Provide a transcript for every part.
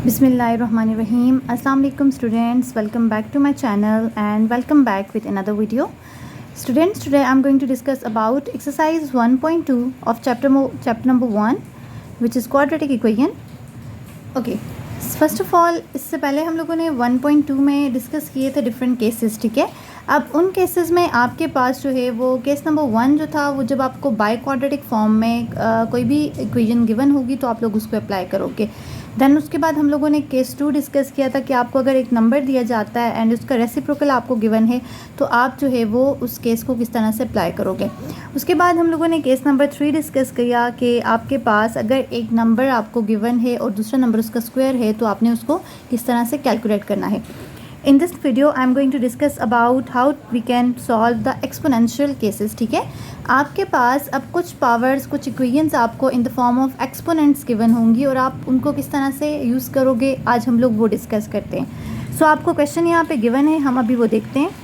Bismillahirrahmanirrahim. Assalamu alaikum students. Welcome back to my channel and welcome back with another video. Students, today I'm going to discuss about exercise 1.2 of chapter number 1, which is quadratic equation. Okay. First of all इससे पहले हम लोगों ने 1.2 में discuss किए थे different cases, ठीक है। अब उन केसेस में आपके पास जो है वो केस नंबर 1 जो था वो जब आपको बाय क्वाड्रेटिक फॉर्म में कोई भी इक्वेशन गिवन होगी तो आप लोग उसको अप्लाई करोगे। देन उसके बाद हम लोगों ने केस 2 डिस्कस किया था कि आपको अगर एक नंबर दिया जाता है एंड उसका रेसिप्रोकल आपको गिवन है तो आप जो है वो उस केस को किस तरह से अप्लाई करोगे। उसके बाद हम लोगों ने केस नंबर 3 डिस्कस किया कि आपके पास अगर एक नंबर आपको गिवन है और दूसरा नंबर उसका स्क्वायर है तो आपने उसको किस तरह से कैलकुलेट करना है। In this video I am going to discuss about how we can solve the exponential cases, ठीक है। आपके पास अब कुछ पावर्स, कुछ इक्वेशंस आपको in the form of exponents given होंगी और आप उनको किस तरह से यूज़ करोगे आज हम लोग वो डिस्कस करते हैं। सो आपको क्वेश्चन यहाँ पे गिवन है, हम अभी वो देखते हैं।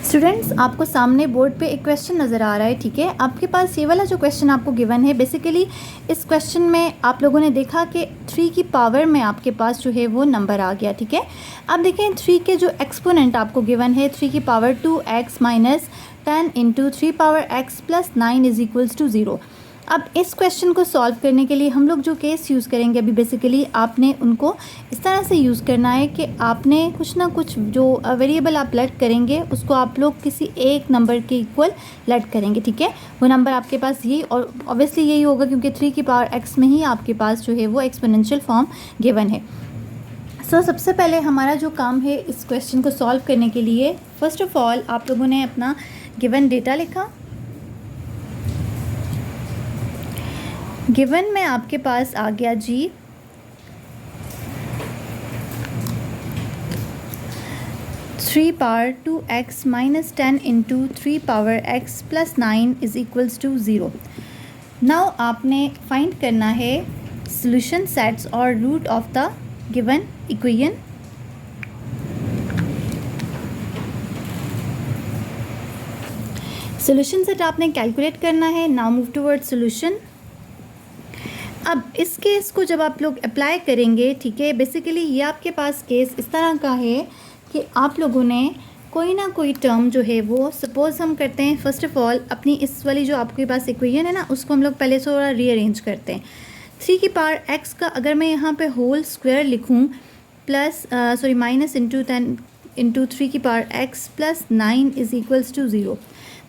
स्टूडेंट्स, आपको सामने बोर्ड पे एक क्वेश्चन नज़र आ रहा है, ठीक है। आपके पास ये वाला जो क्वेश्चन आपको गिवन है, बेसिकली इस क्वेश्चन में आप लोगों ने देखा कि 3 की पावर में आपके पास जो है वो नंबर आ गया, ठीक है। अब देखें 3 के जो एक्सपोनेंट आपको गिवन है 3 की power 2x minus 10 into 3 power x plus 9 is equals to 0। अब इस क्वेश्चन को सॉल्व करने के लिए हम लोग जो केस यूज़ करेंगे अभी, बेसिकली आपने उनको इस तरह से यूज़ करना है कि आपने कुछ ना कुछ जो वेरिएबल आप लेट करेंगे उसको आप लोग किसी एक नंबर के इक्वल लेट करेंगे, ठीक है। वो नंबर आपके पास यही, और ऑब्वियसली यही होगा क्योंकि 3 की पावर x में ही आपके पास जो है वो एक्सपोनेंशियल फॉर्म गिवन है। सो सबसे पहले हमारा जो काम है इस क्वेश्चन को सॉल्व करने के लिए, फर्स्ट ऑफ ऑल आप लोगों ने अपना गिवन डेटा लिखा। गिवन में आपके पास आ गया जी 3 power 2x minus 10 into 3 power x plus 9 is equals to 0। Now आपने फाइंड करना है सॉल्यूशन सेट्स और root of the given equation. Solution set आपने कैलकुलेट करना है। Now move towards solution. अब इस केस को जब आप लोग अप्लाई करेंगे, ठीक है, बेसिकली ये आपके पास केस इस तरह का है कि आप लोगों ने कोई ना कोई टर्म जो है वो, सपोज़ हम करते हैं फर्स्ट ऑफ ऑल अपनी इस वाली जो आपके पास इक्वेशन है ना उसको हम लोग पहले थोड़ा रीअरेंज करते हैं। 3 की पावर x का अगर मैं यहाँ पे होल स्क्वायर लिखूँ प्लस माइनस इंटू 10 इंटू 3 की power x plus 9 is equals to 0,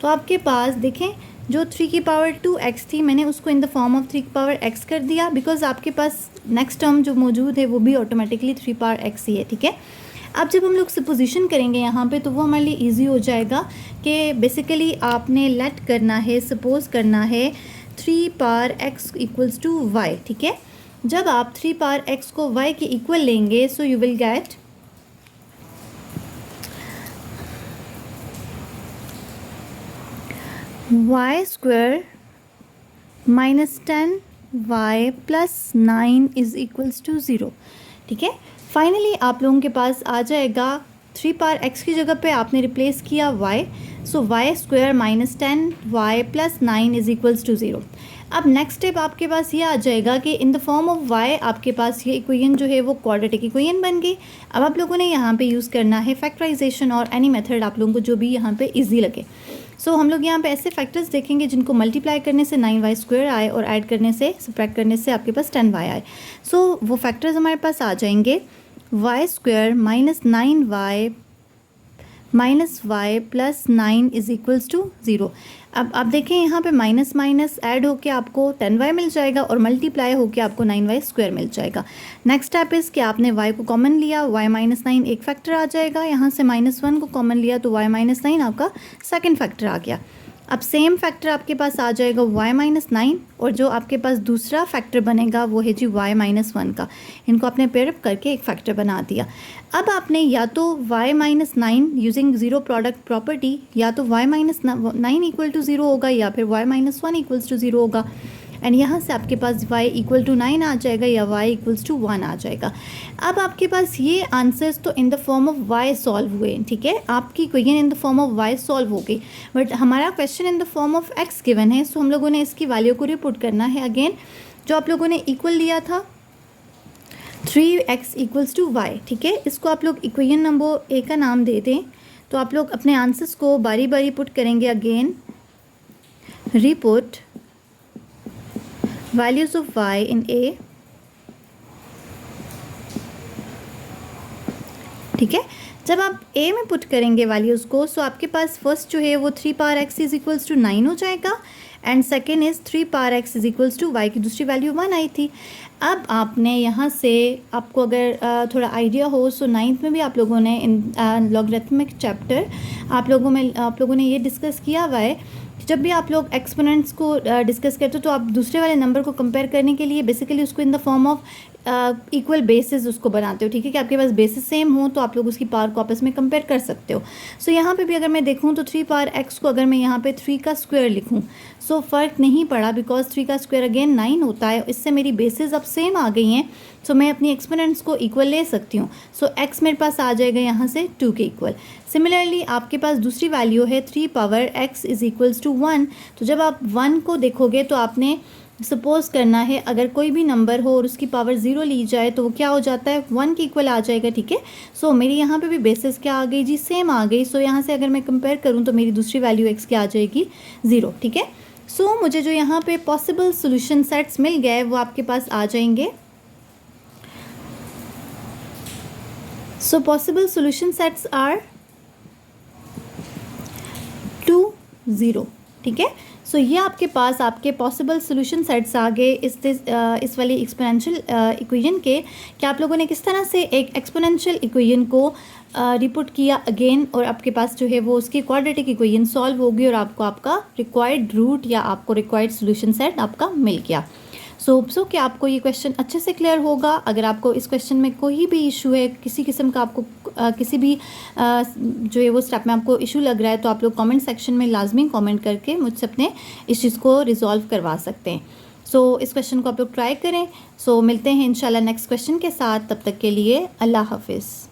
तो आपके पास देखें जो 3 की पावर 2x थी मैंने उसको इन द फॉर्म ऑफ 3 की पावर x कर दिया, बिकॉज आपके पास नेक्स्ट टर्म जो मौजूद है वो भी ऑटोमेटिकली 3 पावर x ही है, ठीक है। अब जब हम लोग सपोजिशन करेंगे यहाँ पे तो वो हमारे लिए इजी हो जाएगा कि बेसिकली आपने लेट करना है, सपोज करना है 3 power x equals to y, ठीक है। जब आप 3 पावर x को y के इक्वल लेंगे so you will get y square minus 10y plus 9 is equals to 0, ठीक है। फाइनली आप लोगों के पास आ जाएगा 3 पावर x की जगह पे आपने रिप्लेस किया y, so y square minus 10y plus 9 is equals to 0। अब नेक्स्ट स्टेप आपके पास ये आ जाएगा कि in the form of y आपके पास ये इक्वेशन जो है वो क्वाड्रेटिक इक्वेशन बन गई। अब आप लोगों ने यहाँ पे यूज़ करना है फैक्टराइजेशन और एनी मेथड आप लोगों को जो भी यहाँ पे इजी लगे। सो हम लोग यहाँ पे ऐसे फैक्टर्स देखेंगे जिनको मल्टीप्लाई करने से 9y स्क्वायर आए और ऐड करने से, सब्ट्रैक्ट करने से आपके पास 10y आए। सो वो फैक्टर्स हमारे पास आ जाएंगे y square minus 9y minus y plus 9 is equals to 0। अब आप देखें यहाँ पे माइनस माइनस ऐड होके आपको 10y मिल जाएगा और मल्टीप्लाई होके आपको 9y स्क्वायर मिल जाएगा। नेक्स्ट स्टेप इज़ कि आपने y को कॉमन लिया, y माइनस 9 एक फैक्टर आ जाएगा, यहाँ से -1 को कॉमन लिया तो y माइनस 9 आपका सेकेंड फैक्टर आ गया। अब सेम फैक्टर आपके पास आ जाएगा y माइनस 9 और जो आपके पास दूसरा फैक्टर बनेगा वो है जी y माइनस 1 का। इनको आपने पेयरअप करके एक फैक्टर बना दिया। अब आपने या तो y minus 9 using zero product property, या तो y माइनस 9 इक्वल टू 0 होगा या फिर y माइनस 1 इक्वल्स टू 0 होगा, एंड यहाँ से आपके पास y इक्वल टू 9 आ जाएगा या y इक्वल्स टू 1 आ जाएगा। अब आपके पास ये आंसर्स तो in the form of y solve हुए, ठीक है, आपकी equation in the form of y solve हो गई, बट हमारा question in the form of x given है। सो हम लोगों ने इसकी वैल्यू को रिपुट करना है अगेन, जो आप लोगों ने इक्वल लिया था 3x इक्वल्स टू y, ठीक है। इसको आप लोग इक्वेशन नंबर ए का नाम दे दें। तो आप लोग अपने आंसर्स को बारी बारी पुट करेंगे। Again reput values of y in a, ठीक है। जब आप a में पुट करेंगे वैल्यूज़ को, सो आपके पास फर्स्ट जो है वो 3 power x is equals to 9 हो जाएगा and second is 3 power x is equals to y की दूसरी वैल्यू 1 आई थी। अब आपने यहाँ से, आपको अगर थोड़ा आइडिया हो, सो 9th में भी आप लोगों ने इन लॉगरिथमिक चैप्टर आप लोगों ने ये डिस्कस किया हुआ है कि जब भी आप लोग एक्सपोनेंट्स को डिस्कस करते हो तो आप दूसरे वाले नंबर को कंपेयर करने के लिए बेसिकली उसको in the form of equal basis उसको बनाते हो, ठीक है, कि आपके पास बेसिस सेम हो तो आप लोग उसकी पावर को आपस में कंपेयर कर सकते हो। सो यहाँ पे भी अगर मैं देखूँ तो 3 पावर x को अगर मैं यहाँ पे 3 का स्क्वायर लिखूँ, सो फ़र्क नहीं पड़ा बिकॉज 3 का स्क्वायर अगेन 9 होता है। इससे मेरी बेसिस अब सेम आ गई हैं, सो मैं अपनी एक्सपोनेंट्स को इक्वल ले सकती हूँ। सो x मेरे पास आ जाएगा यहाँ से 2 के इक्वल। सिमिलरली आपके पास दूसरी वैल्यू है 3 power x is equals to 1। तो जब आप 1 को देखोगे तो आपने सपोज करना है अगर कोई भी नंबर हो और उसकी पावर 0 ली जाए तो वो क्या हो जाता है, 1 के इक्वल आ जाएगा, ठीक है। सो मेरी यहाँ पे भी बेसिस क्या आ गई जी, सेम आ गई। सो यहाँ से अगर मैं कंपेयर करूँ तो मेरी दूसरी वैल्यू x क्या आ जाएगी, 0, ठीक है। सो मुझे जो यहाँ पे पॉसिबल सोल्यूशन सेट्स मिल गए वो आपके पास आ जाएंगे। So possible solution sets are 2, 0, ठीक है। सो ये आपके पास आपके पॉसिबल सोल्यूशन सेट्स आ गए इस वाली एक्सपोनेंशियल इक्वेशन के, कि आप लोगों ने किस तरह से एक एक्सपोनेंशियल इक्वेशन को रिपुट किया अगेन, और आपके पास जो है वो उसकी क्वाड्रेटिक इक्वेशन सॉल्व होगी और आपको आपका रिक्वायर्ड रूट या आपको रिक्वायर्ड सोल्यूशन सेट आपका मिल गया। सो कि आपको ये क्वेश्चन अच्छे से क्लियर होगा। अगर आपको इस क्वेश्चन में कोई भी इशू है, किसी किस्म का आपको किसी भी जो है वो स्टेप में आपको इशू लग रहा है, तो आप लोग कमेंट सेक्शन में लाजमी कमेंट करके मुझसे अपने इस चीज़ को रिजॉल्व करवा सकते हैं। सो इस क्वेश्चन को आप लोग ट्राई करें। सो मिलते हैं इंशाल्लाह नेक्स्ट क्वेश्चन के साथ। तब तक के लिए अल्लाह हाफिज़।